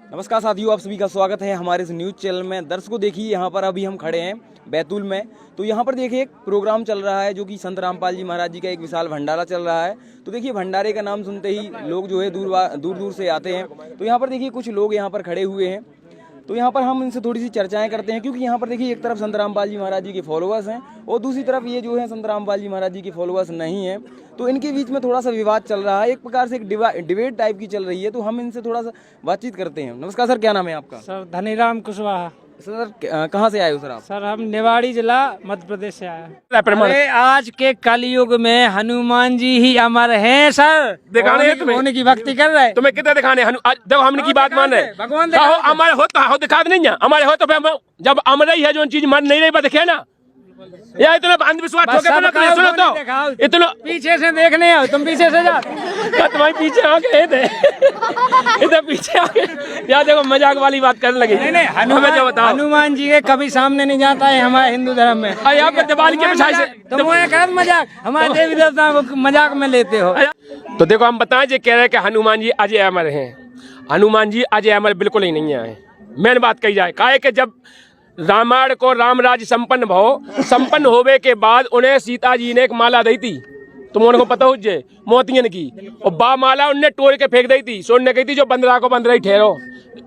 नमस्कार साथियों, आप सभी का स्वागत है हमारे इस न्यूज़ चैनल में। दर्शकों देखिए, यहाँ पर अभी हम खड़े हैं बैतूल में। तो यहाँ पर देखिए एक प्रोग्राम चल रहा है जो कि संत रामपाल जी महाराज जी का एक विशाल भंडारा चल रहा है। तो देखिए भंडारे का नाम सुनते ही लोग जो है दूर दूर से आते हैं। तो यहाँ पर देखिए कुछ लोग यहाँ पर खड़े हुए हैं। तो यहाँ पर हम इनसे थोड़ी सी चर्चाएं करते हैं, क्योंकि यहाँ पर देखिए एक तरफ संत रामपाल जी महाराज जी के फॉलोअर्स हैं और दूसरी तरफ ये जो है संत रामपाल जी महाराज जी के फॉलोअर्स नहीं हैं। तो इनके बीच में थोड़ा सा विवाद चल रहा है, एक प्रकार से एक डिबेट टाइप की चल रही है। तो हम इनसे थोड़ा सा बातचीत करते हैं। नमस्कार सर, क्या नाम है आपका? सर धनीराम कुशवाहा। सर कहाँ से आए हो सर आप? सर हम निवाड़ी जिला मध्य प्रदेश से आए हैं। अरे आज के कलयुग में हनुमान जी ही अमर हैं सर। दिखाने हैं तुम्हें, उन्हीं की भक्ति कर रहे हैं। तुम्हें कितने दिखाने देखो हमने की बात मान रहे हैं। भगवान हमारे हो तो दिखा नहीं है, हमारे हो तो फिर जब अमर ही है जो चीज मन नहीं रही दिखे ना, या इतना अंधविश्वास हो गया। सुनो तो इतना पीछे से देखने आओ, तुम पीछे से जा। तुम्हारे पीछे आ गए थे इधर पीछे आ गए यार। देखो मजाक वाली बात करने लगे। नहीं हनुमान जी के कभी सामने नहीं जाता है हमारे हिंदू धर्म में। यहाँ पर दिवाली के मिठाई से तुम मजाक हमारे देवी देवता को मजाक में लेते हो। तो देखो हम बताएं जो कह रहे हैं कि हनुमान जी अजय अमर हैं। हनुमान जी अजय अमर बिल्कुल ही नहीं है। मेन बात कही जाए काहे कि जब रामायण को राम राज्य संपन्न होवे के बाद उन्हें सीता जी ने एक माला दी थी, तुम उनको पता हो जे मोतियन की, और बा माला उनने तोड़ के फेंक दी थी। सोचने कही थी जो बंदरा को बंदरा ही ठहरो।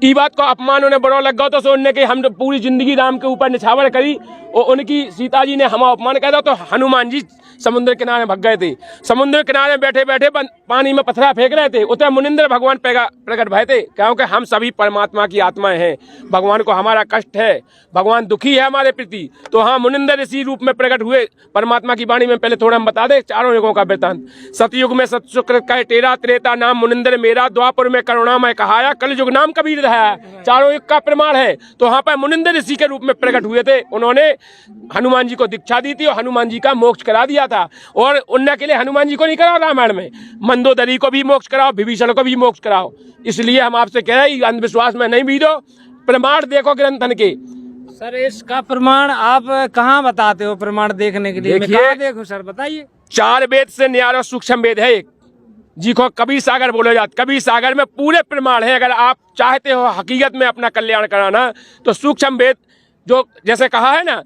ई बात को अपमान उन्हें बड़ा लग गया तो सोचने के हम पूरी जिंदगी राम के ऊपर निछावर करी और उनकी सीता जी ने हम अपमान कर दिया। तो हनुमान जी समुद्र किनारे भग गए थे। समुद्र किनारे बैठे बैठे पानी में पत्थरा फेंक रहे थे। उतने मुनिंद्र भगवान प्रकट भय थे, क्योंकि हम सभी परमात्मा की आत्माएं हैं। भगवान को हमारा कष्ट है, भगवान दुखी है हमारे प्रति। तो हाँ, मुनिंद्र इसी रूप में प्रकट हुए। परमात्मा की वाणी में पहले थोड़ा हम बता दे चारों युगों का वृत्तांत। सतयुग में सतसुकृत का टेरा, त्रेता नाम मुनिंद्र मेरा, द्वापर में करुणामय कहाया, कलयुग नाम कबीर रहा। चारों युग का प्रमाण है। तो वहाँ पर मुनिंद्र ऋषि के रूप में प्रकट हुए थे। उन्होंने हनुमान जी को दीक्षा दी थी और हनुमान जी का मोक्ष करा दिया था। और उनने के लिए हनुमान जी को नहीं कराओ, रामायण में मंदोदरी को भी मोक्ष कराओ, विभीषण को भी मोक्ष कराओ। इसलिए हम आपसे कह रहे हैं अंधविश्वास में नहीं बीतो, प्रमाण देखो ग्रंथन के। सर इसका प्रमाण आप कहाँ बताते हो? प्रमाण देखने के लिए मैं देखूं सर, बताइए। 4 वेद से न्यारा सूक्ष्म वेद है एक, जिसको कबीर सागर बोला जाता। कबीर सागर में पूरे प्रमाण है। अगर आप चाहते हो हकीकत में अपना कल्याण कराना तो सूक्ष्म वेद, जो जैसे कहा है ना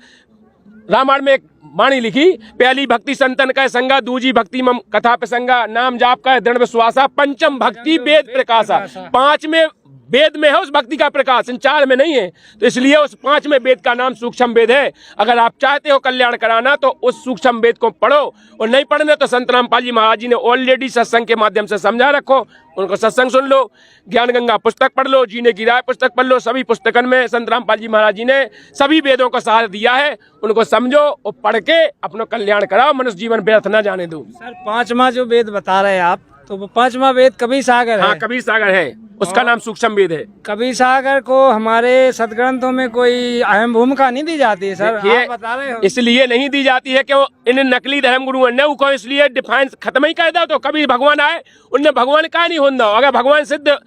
रामायण में एक वाणी लिखी, पहली भक्ति संतन का संगा, दूजी भक्ति मम कथा प्रसंगा, नाम जाप का दृढ़ विश्वासा, पंचम भक्ति वेद प्रकाशा। 5 में वेद में है उस भक्ति का प्रकाश, इन 4 में नहीं है। तो इसलिए उस 5 में वेद का नाम सूक्ष्म वेद है। अगर आप चाहते हो कल्याण कराना तो उस सूक्ष्म वेद को पढ़ो, और नहीं पढ़ने तो संत रामपाल जी महाराज जी ने ऑलरेडी सत्संग के माध्यम से समझा रखो। उनको सत्संग सुन लो, ज्ञान गंगा पुस्तक पढ़ लो, जीने की राय पुस्तक पढ़ लो। सभी पुस्तकन में संत रामपाल जी महाराज जी ने सभी वेदों को सहारा दिया है। उनको समझो और पढ़ के अपना कल्याण कराओ, मनुष्य जीवन व्यर्थ न जाने दो। सर 5वां जो वेद बता रहे हैं आप, तो वो 5वां वेद कबीर सागर है। हाँ, कबीर सागर है, उसका नाम सूक्ष्म वेद है। कबीर सागर को हमारे सदग्रंथों में कोई अहम भूमिका नहीं दी जाती है सर, आप बता रहे हो। इसलिए नहीं दी जाती है कि इन नकली धर्म गुरुओं ने उनको इसलिए डिफाइन खत्म ही कर दो। तो कबीर भगवान आए, उनने भगवान का नहीं होना। अगर भगवान सिद्ध,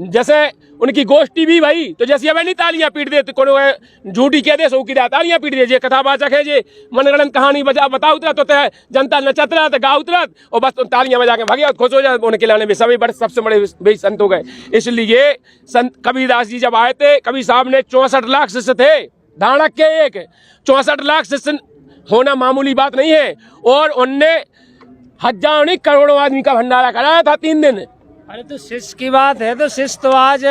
जैसे उनकी गोष्ठी भी भाई, तो जैसे अब नहीं तालियां पीट दे, तो झूठी कह दे सो की तालियां पीट दे। जे कथावाचक है, जे मनगणन कहानी बता उतरा तो जनता नचत रहा तो गा उतरत और बस तालियां बजा के भागे खुश हो जाए। उनके लाने में सभी बड़े सबसे बड़े संत हो गए। इसलिए संत कबीरदास जी जब आए थे, कबीर साहब ने 64 लाख शिष्य थे, धाड़क के एक 64 लाख शिष्य होना मामूली बात नहीं है। और उनने हजारों नहीं करोड़ों आदमी का भंडारा कराया था 3 दिन। अरे तो शिष्य की बात है तो शिष्य तो आज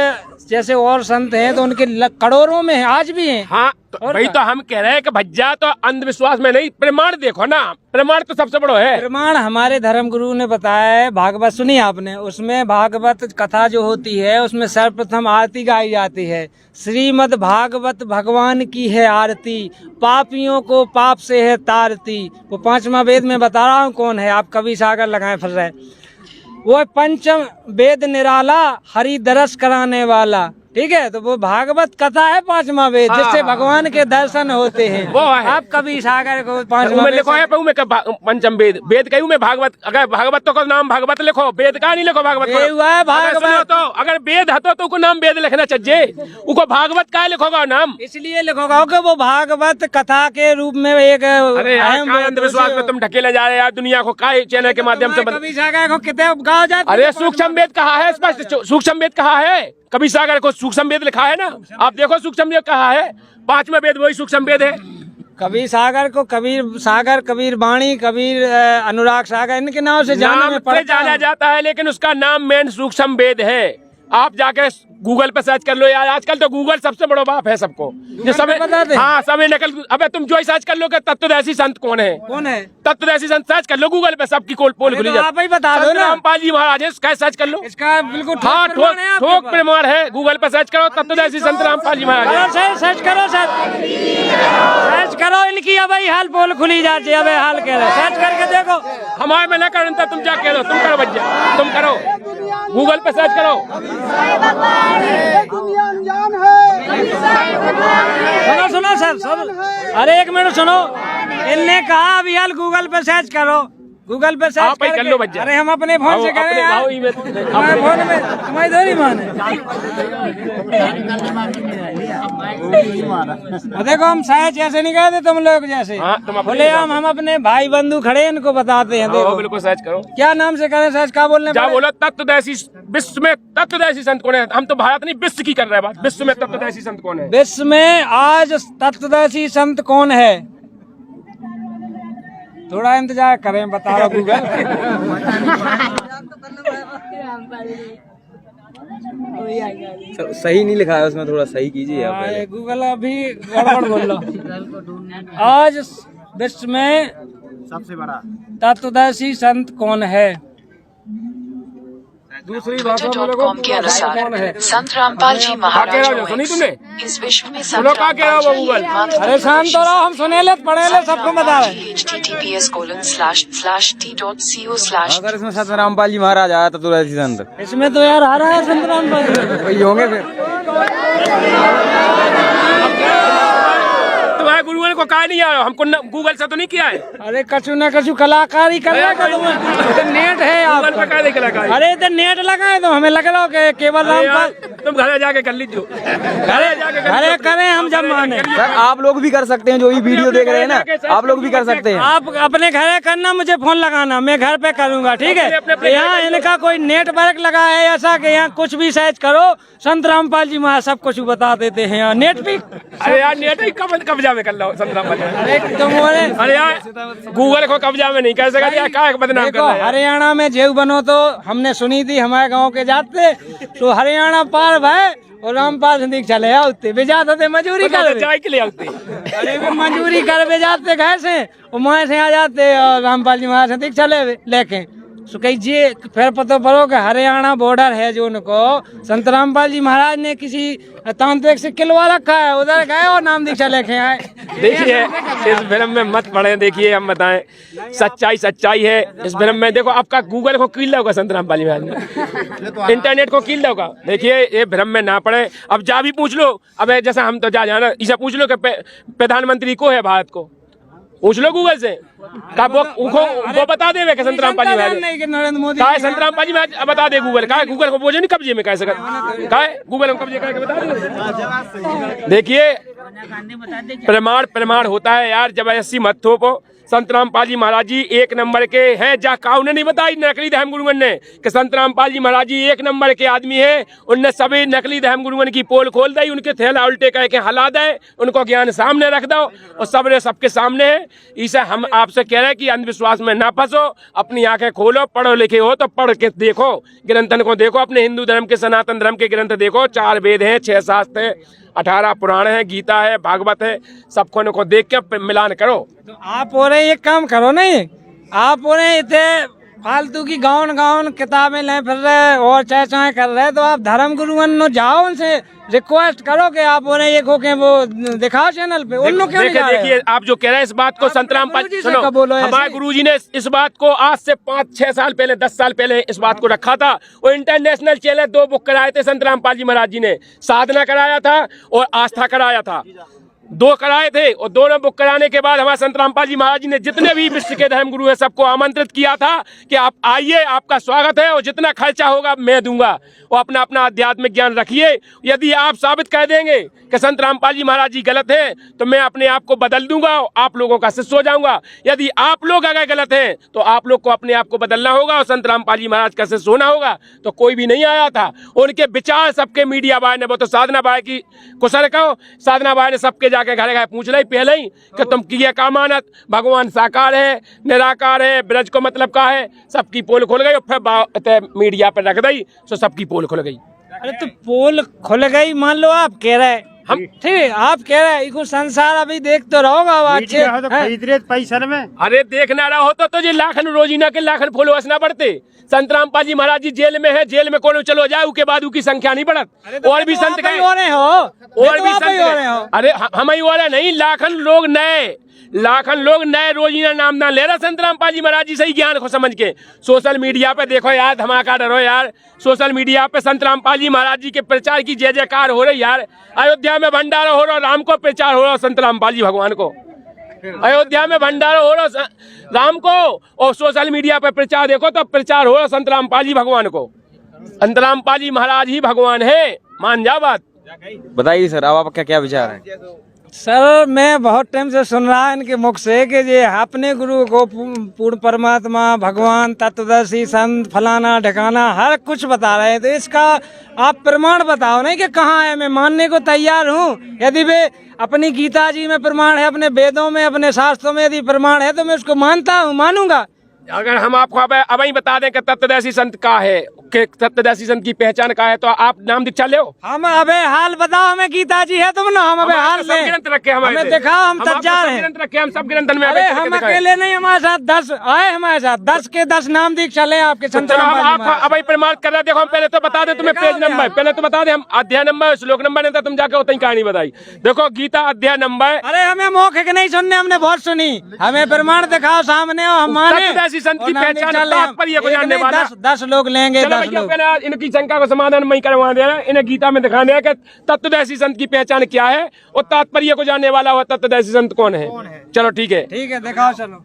जैसे और संत हैं तो उनके करोड़ों में है, आज भी हैं। हाँ, तो वही तो हम कह रहे हैं कि भज्जा तो अंधविश्वास में नहीं, प्रमाण देखो ना। प्रमाण तो सबसे बड़ा है। प्रमाण हमारे धर्म गुरु ने बताया है, भागवत सुनी आपने, उसमें भागवत कथा जो होती है उसमें सर्वप्रथम आरती गाई जाती है। श्रीमद् भागवत भगवान की है आरती, पापियों को पाप से है तारती। वो 5वां वेद में बता रहा हूँ कौन है, आप कभी सागर लगाए फंस रहे। वो पंचम वेद निराला, हरि दरस कराने वाला। ठीक है, तो वो भागवत कथा है 5वां वेद, जिससे भगवान के दर्शन होते हैं। वो है। आप कभी सागर को 5वां वेद लिखो है पंचम वेद, वेद कहीं में भागवत। अगर भागवत तो को नाम भागवत लिखो, वेद का नहीं लिखो भागवत को। हुआ है भागवत। तो अगर वेद है तो को नाम वेद लिखना चाहिए, उनको भागवत का लिखोगा नाम। इसलिए लिखोगा कि वो भागवत कथा के रूप में एक अंधविश्वास में तुम ढकेले जा रहे हैं दुनिया को काय चैनल के माध्यम से। कभी सागर को कितने गाँव जाते। अरे सूक्ष्म वेद कहा है, स्पष्ट सूक्ष्म वेद कहा है, कबीर सागर को सूक्ष्म वेद लिखा है ना, आप देखो सूक्ष्म वेद कहा है, 5वां वेद वही सूक्ष्म वेद है। कबीर सागर को कबीर सागर, कबीर वाणी, कबीर अनुराग सागर, इनके नाम से नाम पे जाना जाता है, लेकिन उसका नाम मेन सूक्ष्म वेद है। आप जाके गूगल पे सर्च कर लो यार, आजकल तो गूगल सबसे बड़ा बाप है सबको, जो सब हाँ सब नकल। अबे तुम जो ही सर्च कर लो कि तत्वदर्शी संत कौन है, तत्वदर्शी संत सर्च कर लो गूगल पे, सबकी पोल खुली जाती है। आप ही बता दो ना, रामपाल जी महाराज है, क्या सर्च कर लो, इसका बिल्कुल हाँ ठोक प्रमाण है। गूगल पे सर्च करो तत्वदर्शी संत रामपाल जी महाराज, सर्च करो सर, सर्च करो, इनकी अब हाल पोल खुली जाती है, अब हाल कह रहे, सर्च करके देखो। हमारे में न करो, तुम जा कह दो, तुम करो बच्चा, तुम करो, गूगल पे सर्च करो। सुनो सुनो सर, अरे एक मिनट सुनो, इनने कहा अभी हाल गूगल पे सर्च करो, गूगल पे सर्च कर लो बच्चा। अरे हम अपने फोन से करें यार, हमारे फोन में तुम्हारी थोड़ी मान है। देखो हम सहज ऐसे नहीं कहते तुम लोग जैसे, बोले हम अपने भाई बंधु खड़े इनको बताते हैं। देखो बिल्कुल सर्च करो, क्या नाम से करें सर्च, क्या बोलने क्या बोलो, तत्वदर्शी विश्व में तत्वदर्शी संत कौन है? हम तो भारत नहीं विश्व की कर रहे हैं बात, विश्व में तत्वदर्शी संत कौन है? विश्व में आज तत्वदर्शी संत कौन है? थोड़ा इंतजार करें, बता रहा गूगल। सही नहीं लिखा है उसमें, थोड़ा सही कीजिए आप पहले। गूगल अभी गड़बड़ बोल रहा। आज विश्व में सबसे बड़ा तत्वदर्शी संत कौन है? दूसरी भाषा Twitter.com के अनुसार संत रामपाल जी महाराज सुनी तुमने? इस विश्व में सुनो क्या कह रहा हो गूगल? अरे शांत हो रहो, हम सुने ले पढ़े ले, सबको बता रहे। https://t.co/ अगर इसमें संत रामपाल जी महाराज आया तो तुलसी संत, इसमें तो यार आ रहा है संत रामपाल जी, वही होंगे फिर। तुम्हारे गुरुओं को कहा नहीं आया, हमको गूगल से तो नहीं किया है। अरे कछु न कछु कलाकारी कर रहा है, नेट है गूगल पे क्या देख लगा? अरे इधर नेट लगाए तो हमें लग रहा हो कि केवल रामपाल। तुम घर जाके कर लीजिए, अरे करें हम जब माने। सर आप लोग भी कर सकते हैं, जो ये वीडियो देख रहे हैं ना, आप लोग भी कर सकते हैं। आप अपने घर करना, मुझे फोन लगाना, मैं घर पे करूंगा, ठीक है। यहाँ इनका कोई नेटवर्क लगा है ऐसा कि यहाँ कुछ भी सर्च करो, संत रामपाल जी महाराज सब कुछ बता देते हैं यहाँ नेट पे। अरे यार नेट ही कब्जा में कर लो संत रामपाल। अरे तुम बोले, अरे यार गूगल को कब्जा में नहीं कर सकते यार, क्या बदनाम कर रहा है? हरियाणा में जेऊ बनो तो हमने सुनी थी, हमारे गांव के जाते तो हरियाणा पार भाई और रामपाल सिंह चले आते बेजाते थे, मजूरी कर चाय के लिए आते। अरे वे मजूरी कर बेजाते घर से और माँ से आ जाते और रामपाल जी महाराज सिंह चले लेके सो कही जी। फिर पता पड़ो कि हरियाणा बॉर्डर है जो उनको संत रामपाल जी महाराज ने किसी तांत्रिक से किलवा रखा है, उधर गए और नाम दीक्षा लेके आए। देखिए इस फिल्म में मत पढ़े, देखिए हम बताएं, सच्चाई सच्चाई है इस फिल्म में। देखो आपका गूगल को कील होगा संत रामपाल जी महाराज ने, इंटरनेट को कील होगा। देखिए ये भ्रम में ना पड़े, अब जा भी पूछ लो, अब जैसा हम तो जाना इसे पूछ लो कि प्रधानमंत्री को है भारत को, पूछ लो गूगल से, वो बता दे कि संत रामपाल जी महाराज नरेंद्र मोदी का संत रामपाल जी महाराज बता दे। गूगल का गूगल को बोझे नहीं कब्जे में कैसे का गूगल को कब्जे करके बता दे। देखिए प्रमाण होता है यार, जबरदस्ती मत थोपो। संत रामपाल जी महाराज जी एक नंबर के हैं, जा काउ ने नहीं बताई नकली धर्म गुरुगन ने कि संत रामपाल जी महाराज जी एक नंबर के आदमी है। उनने सभी नकली धर्म गुरुगन की पोल खोल दी, उनके थैला उल्टे कह के हला दे, उनको ज्ञान सामने रख दो और सबके सामने है। इसे हम आपसे कह रहे हैं कि अंधविश्वास में ना फंसो, अपनी आंखें खोलो, पढ़ो लिखे हो तो पढ़ के देखो, ग्रंथन को देखो, अपने हिंदू धर्म के सनातन धर्म के ग्रंथ देखो, 4 वेद हैं, 6 शास्त्र हैं, 18 पुराण है, गीता है, भागवत है, सबको को देख के मिलान करो। तो आप हो रहे एक काम करो नहीं, आप हो रहे इतने फालतू की गाउन किताबें ले फिर रहे और चाहे कर रहे, तो आप धर्म गुरुओं जाओ, उनसे रिक्वेस्ट करो कि आप हो रहे एक हो के वो दिखाओ चैनल पे। उन लोग क्यों नहीं जा रहे? देखिए आप जो कह रहे हैं इस बात को संत रामपाल जी सुनो, हमारे गुरुजी ने इस बात को आज से 5-6 साल पहले 10 साल पहले इस बात को रखा था। वो इंटरनेशनल चैनल 2 बुक कराए थे संत रामपाल जी महाराज जी ने, साधना कराया था और आस्था कराया था। 2 कराए थे और दोनों बुक कराने के बाद हमारे संत रामपाल जी महाराज जी ने जितने भी विश्व के धर्म गुरु हैं सबको आमंत्रित किया था कि आप आइए, आपका स्वागत है और जितना खर्चा होगा मैं दूंगा और अपना अपना आध्यात्मिक ज्ञान रखिए। यदि आप साबित कर देंगे कि संत रामपाल जी महाराज जी गलत हैं तो मैं अपने आप को बदल दूंगा, आप लोगों का शिष्य हो जाऊंगा। यदि आप लोग अगर गलत हैं तो आप लोग को अपने आप को बदलना होगा और संत रामपाल जी महाराज का शिष्य होना होगा। तो कोई भी नहीं आया था, उनके विचार सबके मीडिया बाय ने, वो तो साधना बाय की कुशल कहो, साधना बाय ने सबके जाके घर घर पूछ ली पहले ही कि तुम किए का मानत, भगवान साकार है निराकार है, ब्रज को मतलब का है, सबकी पोल खुल गई और फिर मीडिया पर रख दी तो सबकी पोल खुल गई। अरे तो पोल खुल गई, मान लो आप कह रहे हम ठीक, आप कह रहे हैं संसार अभी देख तो रहोगा अच्छे तो खरीद रहे पैसा में। अरे देखना रहा हो तो तुझे लाखन रोजीना के लाखन फॉलोअर्स ना बढ़ते। संत रामपाल जी महाराज जी जेल में है, जेल में कौन चलो जाए उसके बाद उसकी संख्या नहीं बढ़त। और भी संत गए हो रहे हो, और भी संत गए। अरे हम ही हो रहे नहीं, लाखन लोग नए रोजीना नामदान ले रहे संत रामपाल जी महाराज जी सही ज्ञान को समझ के। सोशल मीडिया पे देखो यार, धमाका डरो यार, सोशल मीडिया पे संत रामपाल जी महाराज जी के प्रचार की जय जयकार हो रही यार। अयोध्या में भंडारा हो रहा, राम को प्रचार हो रहा, संत रामपाल जी भगवान को। अयोध्या में भंडारा हो रहा राम को और सोशल मीडिया पे प्रचार देखो तो प्रचार हो रहा संत रामपाल जी भगवान को। संत रामपाल जी महाराज ही भगवान है, मान जा बात। बताइए सर, अब आपका क्या विचार है? सर मैं बहुत टाइम से सुन रहा इनके मुख से कि ये अपने गुरु को पूर्ण परमात्मा भगवान तत्वदर्शी संत फलाना ढकाना हर कुछ बता रहे हैं, तो इसका आप प्रमाण बताओ नहीं कि कहाँ है। मैं मानने को तैयार हूँ, यदि वे अपनी गीता जी में प्रमाण है, अपने वेदों में, अपने शास्त्रों में यदि प्रमाण है तो मैं उसको मानता हूँ, मानूंगा। अगर हम आपको अब ही बता दें कि तत्वदर्शी संत का है, कि तत्वदर्शी संत की पहचान का है, तो आप नाम दीक्षा ले। हम अबे हाल बताओ, हमें गीता जी है तुम ना, हम अबे हाल सब ग्रंथ रखे हमें दिखाओ, हम तैयार हैं। ग्रंथ रखे हम सब ग्रंथ में। अरे हम अकेले नहीं, हमारे साथ 10 आए, हमारे साथ 10 के 10 नाम दीक्षा ले आपके संत रामपाल जी। अब प्रमाण कर रहे, देखो हम पहले तो बता दे तुम्हें पेज नंबर, पहले तो बता दे हम अध्याय नंबर श्लोक नंबर नहीं था, तुम जाके उतनी कहानी बताई। देखो गीता अध्याय नंबर। अरे हमें मौखिक नहीं सुनने, हमने बहुत सुनी, हमें प्रमाण दिखाओ सामने और हम माने। तत्वदर्शी संत की पहचान तात्पर्य को जानने वाला 10 लोग लेंगे, 10 लोग। इनकी शंका को समाधान मैं करवा दे रहा, इन्हें गीता में दिखाने है कि तत्वदर्शी संत की पहचान क्या है और तात्पर्य को जानने वाला हुआ तत्वदर्शी संत कौन है। चलो ठीक है, दिखाओ, चलो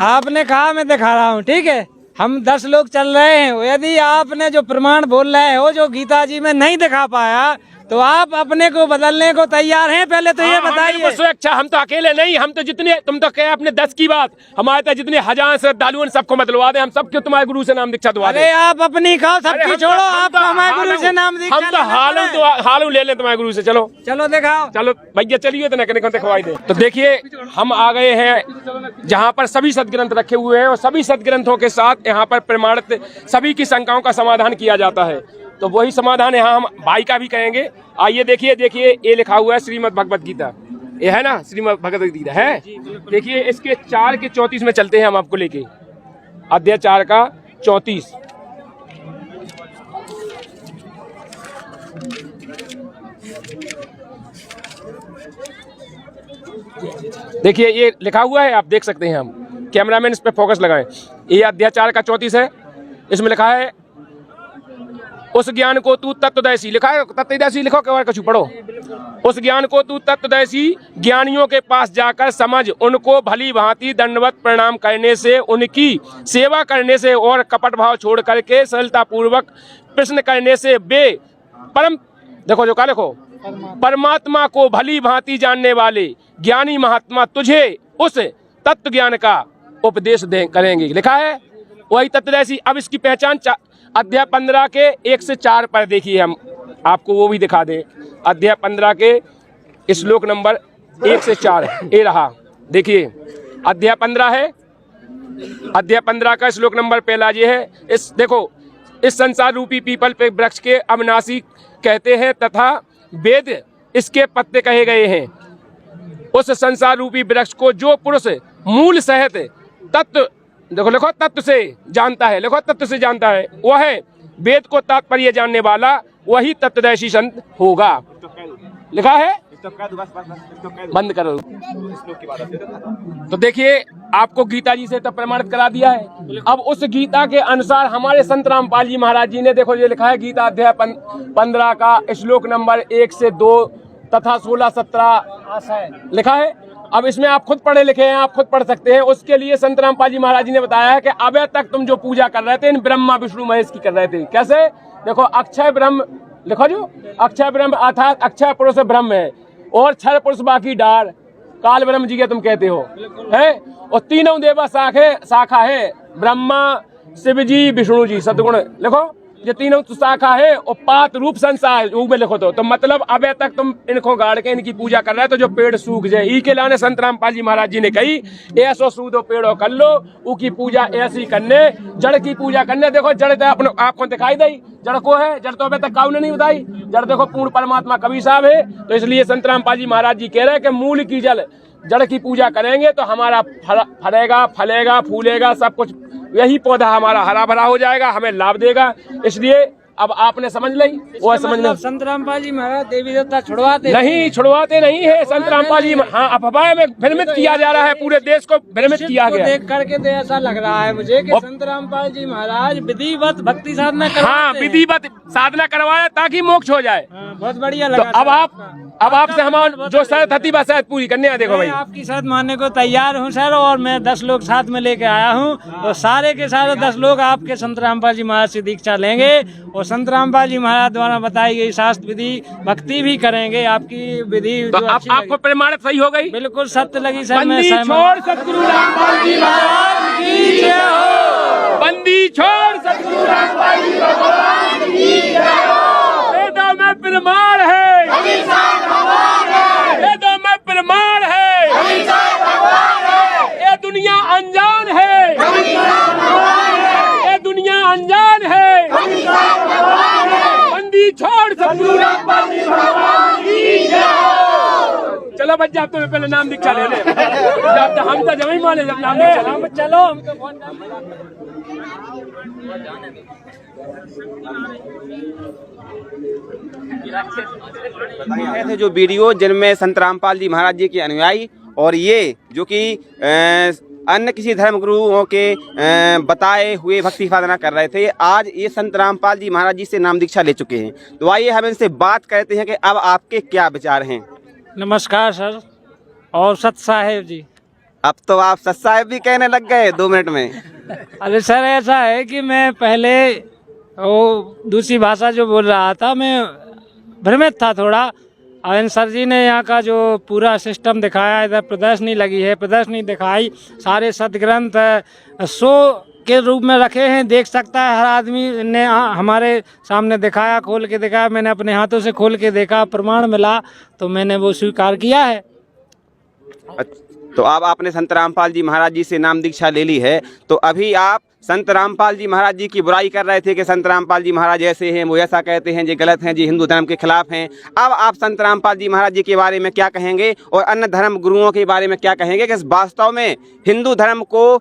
आपने कहा मैं दिखा रहा हूँ, ठीक है। हम 10 लोग चल रहे हैं, यदि आपने जो प्रमाण बोल रहे हो जो गीता जी में नहीं दिखा पाया तो आप अपने को बदलने को तैयार हैं, पहले तो ये बताइए। अच्छा हम तो अकेले नहीं, हम तो जितने, तुम तो कहे अपने 10 की बात, हमारे तो जितने हजार श्रद्धालु सबको बदलवा दे, हम सबके तुम्हारे गुरु से नाम दीक्षा दवा दे। अरे आप अपनी खाओ, सबकी छोड़ो, आप हमारे गुरु से नाम दीक्षा। हम तो हालू ले लें तुम्हारे गुरु से। चलो दिखाओ, चलो भैया चलिए तो नकने को दिखवाई दे। तो देखिए हम आ गए हैं जहाँ पर सभी सदग्रंथ रखे हुए हैं और सभी सदग्रंथों के साथ यहाँ पर प्रमाणित सभी की शंकाओं का समाधान किया जाता है। तो वही समाधान यहाँ हम भाई का भी कहेंगे। आइए देखिए, ये लिखा हुआ है श्रीमद् भगवत गीता, ये है ना श्रीमद् भगवत गीता है। देखिए इसके 4 के 34 में चलते हैं हम आपको लेके, अध्याय 4 का 34। देखिए ये लिखा हुआ है, आप देख सकते हैं, हम कैमरामैन इस पे फोकस लगाएं। ये अध्याय 4 का 34 है, इसमें लिखा है उस ज्ञान को तू तत्वदर्शी, लिखा है तत्वदर्शी, लिखो क्या कुछ पढ़ो। उस ज्ञान को तू तत्वदर्शी ज्ञानियों के पास जाकर समझ, उनको भली भांति दंडवत प्रणाम करने से, उनकी सेवा करने से और कपट भाव छोड़ करके सरलता पूर्वक प्रश्न करने से वे परम, देखो जो का लिखो, परमात्मा को भली भांति जानने वाले ज्ञानी महात्मा तुझे उस तत्व ज्ञान का उपदेश करेंगे। लिखा है वही तत्वदर्शी। अब इसकी पहचान अध्याय 15 के 1 से 4 पर देखिए, हम आपको वो भी दिखा दें। अध्याय 15 के श्लोक नंबर 1 से 4 ये रहा। देखिए अध्याय 15 है, अध्याय 15 का श्लोक नंबर पहला ये है। इस देखो, इस संसार रूपी पीपल पे वृक्ष के अविनाशी कहते हैं तथा वेद इसके पत्ते कहे गए हैं। उस संसार रूपी वृक्ष को जो पुरुष मूल सहित तत्व, देखो लिखो तत्व से जानता है, लिखो तत्व से जानता है, वह है वेद को तात्पर्य जानने वाला, वही तत्वदर्शी संत होगा। लिखा है, बंद करो। तो देखिए आपको गीता जी से तो प्रमाणित करा दिया है। अब उस गीता के अनुसार हमारे संत रामपाल जी महाराज जी ने, देखो ये लिखा है गीता अध्याय 15 का श्लोक नंबर 1 से 2 तथा 16-17 लिखा है। अब इसमें आप खुद पढ़े लिखे हैं, आप खुद पढ़ सकते हैं। उसके लिए संत रामपाल जी महाराज जी ने बताया है कि अबे तक तुम जो पूजा कर रहे थे इन ब्रह्मा विष्णु महेश की कर रहे थे। कैसे? देखो, अक्षय ब्रह्म लिखो, जो अक्षय ब्रह्म अर्थात अक्षय पुरुष ब्रह्म है, और क्षर पुरुष बाकी डार, काल ब्रह्म जी के तुम कहते हो हैं, और तीनों देवा शाखा है, ब्रह्मा, शिव जी, विष्णु जी, सदगुण लिखो, ये तीनों तो शाखा है, और पात रूप संसार में लिखो। तो मतलब अबे तक तुम इनको गाड़ के इनकी पूजा कर रहे हो, तो जो पेड़ सूख जाए। ई के लाने संत रामपाल जी महाराज जी ने कही, ऐसो सूदो पेड़ो कर लो, उकी पूजा ऐसी करने, जड़ की पूजा करने। देखो, जड़ तो अपने आपको दिखाई दी, जड़ को है, जड़ तो अबे तक काउ ने नहीं बताई। जड़ देखो पूर्ण परमात्मा कबीर साहब है। तो इसलिए संत रामपाल जी महाराज जी कह रहे हैं कि मूल की जड़ की पूजा करेंगे तो हमारा फलेगा, फलेगा, फूलेगा, सब कुछ, यही पौधा हमारा हरा भरा हो जाएगा, हमें लाभ देगा। इसलिए अब आपने समझ ली, वो समझ ली। संत रामपाल जी महाराज देवी देवता छुड़वाते नहीं, छुड़वाते नहीं है संत रामपाल जी। हाँ, अफवाह में भ्रमित किया जा रहा है, पूरे देश को भ्रमित किया गया। देख करके तो ऐसा लग रहा है मुझे कि संत रामपाल जी महाराज विधिवत भक्ति साधना करवाते हैं। हाँ, विधिवत साधना करवाया ताकि मोक्ष हो जाए। बहुत बढ़िया तो लगा। अब आपसे हम जो शर्त थी बस शर्त पूरी करने। देखो भाई, आपकी शर्त मानने को तैयार हूँ सर, और मैं 10 लोग साथ में लेके आया हूँ, और सारे के सारे 10 लोग आपके संत रामपाल जी महाराज से दीक्षा लेंगे, और संत रामपाल जी महाराज द्वारा बताई गई शास्त्र विधि भक्ति भी करेंगे। आपकी विधि तो आपको प्रमाणित सही हो गई, बिल्कुल सत्य लगी सर। बंदी छोड़ सतगुरु रामपाल जी महाराज की जय हो। बंदी छोड़ सतगुरु रामपाल जी भगवान की जय हो। वेदों में प्रमाण है, वेदों में प्रमाण है, ये दुनिया अनजान है, ये दुनिया अनजान है। बंदी छोड़ सतगुरु रामपाल जी भगवान की जय हो। चलो बच्चा, अब तुम्हें पहले नाम दीक्षा ले ले। जब हम तो जब ही माने, जब नाम दीक्षा चलो, हम तो फोन थे जो वीडियो जिनमें संत रामपाल जी महाराज जी के अनुयायी और ये जो कि अन्य किसी धर्म गुरुओं के बताए हुए भक्ति साधना कर रहे थे, आज ये संत रामपाल जी महाराज जी से नाम दीक्षा ले चुके हैं। तो आइए हम इनसे बात करते हैं कि अब आपके क्या विचार हैं। नमस्कार सर, और सत साहेब जी। अब तो आप सत साहेब भी कहने लग गए 2 मिनट में। अरे सर, ऐसा है कि मैं पहले वो दूसरी भाषा जो बोल रहा था, मैं भ्रमित था थोड़ा। और सर जी ने यहाँ का जो पूरा सिस्टम दिखाया, इधर प्रदर्शनी लगी है, प्रदर्शनी दिखाई, सारे सदग्रंथ शो के रूप में रखे हैं, देख सकता है हर आदमी ने। हमारे सामने दिखाया, खोल के दिखाया, मैंने अपने हाथों से खोल के देखा, प्रमाण मिला, तो मैंने वो स्वीकार किया है। तो अब आपने संत रामपाल जी महाराज जी से नाम दीक्षा ले ली है, तो अभी आप संत रामपाल जी महाराज जी की बुराई कर रहे थे कि संत रामपाल जी महाराज ऐसे हैं, वो ऐसा कहते हैं, ये गलत हैं, जी हिंदू धर्म के खिलाफ हैं। अब आप संत रामपाल जी महाराज जी के बारे में क्या कहेंगे और अन्य धर्म गुरुओं के बारे में क्या कहेंगे कि वास्तव में हिंदू धर्म को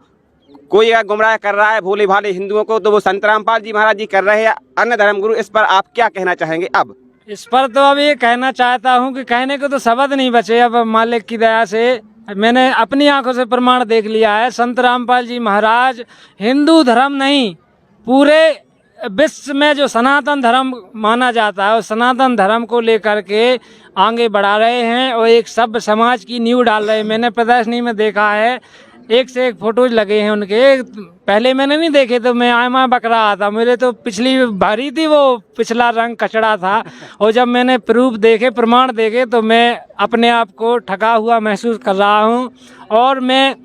कोई अगर गुमराह कर रहा है, भोले भाले हिंदुओं को, तो वो संत रामपाल जी महाराज जी कर रहे हैं, अन्य धर्म गुरु। इस पर आप क्या कहना चाहेंगे? अब इस पर तो अब ये कहना चाहता हूँ कि कहने को तो शब्द नहीं बचे। अब मालिक की दया से मैंने अपनी आंखों से प्रमाण देख लिया है। संत रामपाल जी महाराज हिंदू धर्म नहीं, पूरे विश्व में जो सनातन धर्म माना जाता है, उस सनातन धर्म को लेकर के आगे बढ़ा रहे हैं और एक सभ्य समाज की नींव डाल रहे हैं। मैंने प्रदर्शनी में देखा है, एक से एक फोटोज लगे हैं उनके। पहले मैंने नहीं देखे तो मैं आयमा बक रहा था, मेरे तो पिछली भरी थी, वो पिछला रंग कचड़ा था। और जब मैंने प्रूफ देखे, प्रमाण देखे, तो मैं अपने आप को ठगा हुआ महसूस कर रहा हूँ। और मैं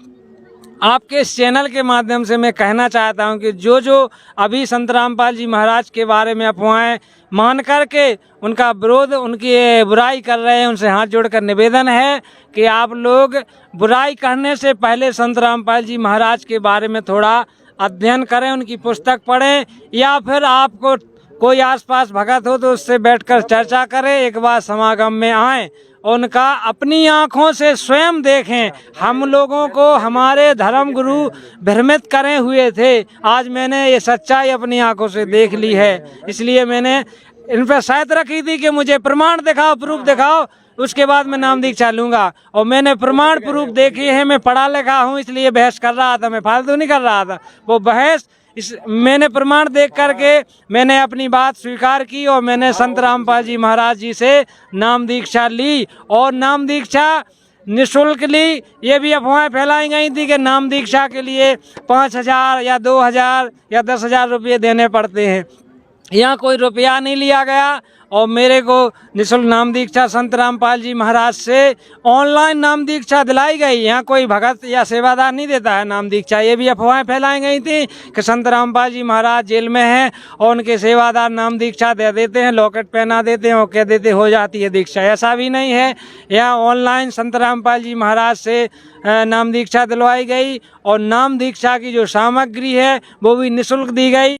आपके इस चैनल के माध्यम से मैं कहना चाहता हूं कि जो जो अभी संत रामपाल जी महाराज के बारे में अफवाहें मान करके उनका विरोध, उनकी बुराई कर रहे हैं, उनसे हाथ जोड़कर निवेदन है कि आप लोग बुराई करने से पहले संत रामपाल जी महाराज के बारे में थोड़ा अध्ययन करें, उनकी पुस्तक पढ़ें, या फिर आपको कोई आसपास भगत हो तो उससे बैठकर चर्चा करें, एक बार समागम में आएँ, उनका अपनी आँखों से स्वयं देखें। हम लोगों को हमारे धर्म गुरु भ्रमित करे हुए थे, आज मैंने ये सच्चाई अपनी आँखों से देख ली है। इसलिए मैंने इन पर शर्त रखी थी कि मुझे प्रमाण दिखाओ, प्रूफ दिखाओ, उसके बाद मैं नाम दीक्षा लूँगा। और मैंने प्रमाण प्रूफ देखे हैं, मैं पढ़ा लिखा हूँ, इसलिए बहस कर रहा था, मैं फालतू नहीं कर रहा था। वो बहस इस मैंने प्रमाण देख करके मैंने अपनी बात स्वीकार की और मैंने संत रामपाल जी महाराज जी से नाम दीक्षा ली और नाम दीक्षा निःशुल्क ली। ये भी अफवाहें फैलाई गई थी कि नाम दीक्षा के लिए 5,000 या 2,000 या 10,000 रुपये देने पड़ते हैं। यहाँ कोई रुपया नहीं लिया गया और मेरे को निःशुल्क नाम दीक्षा संत रामपाल जी महाराज से ऑनलाइन नाम दीक्षा दिलाई गई। यहाँ कोई भगत या सेवादार नहीं देता है नाम दीक्षा। ये भी अफवाहें फैलाई गई थी कि संत रामपाल जी महाराज जेल में हैं और उनके सेवादार नाम दीक्षा दे देते हैं, लॉकेट पहना देते हैं और कह देते हो जाती है दीक्षा। ऐसा भी नहीं है। यहाँ ऑनलाइन संत रामपाल जी महाराज से नाम दीक्षा दिलवाई गई और नाम दीक्षा की जो सामग्री है वो भी निःशुल्क दी गई।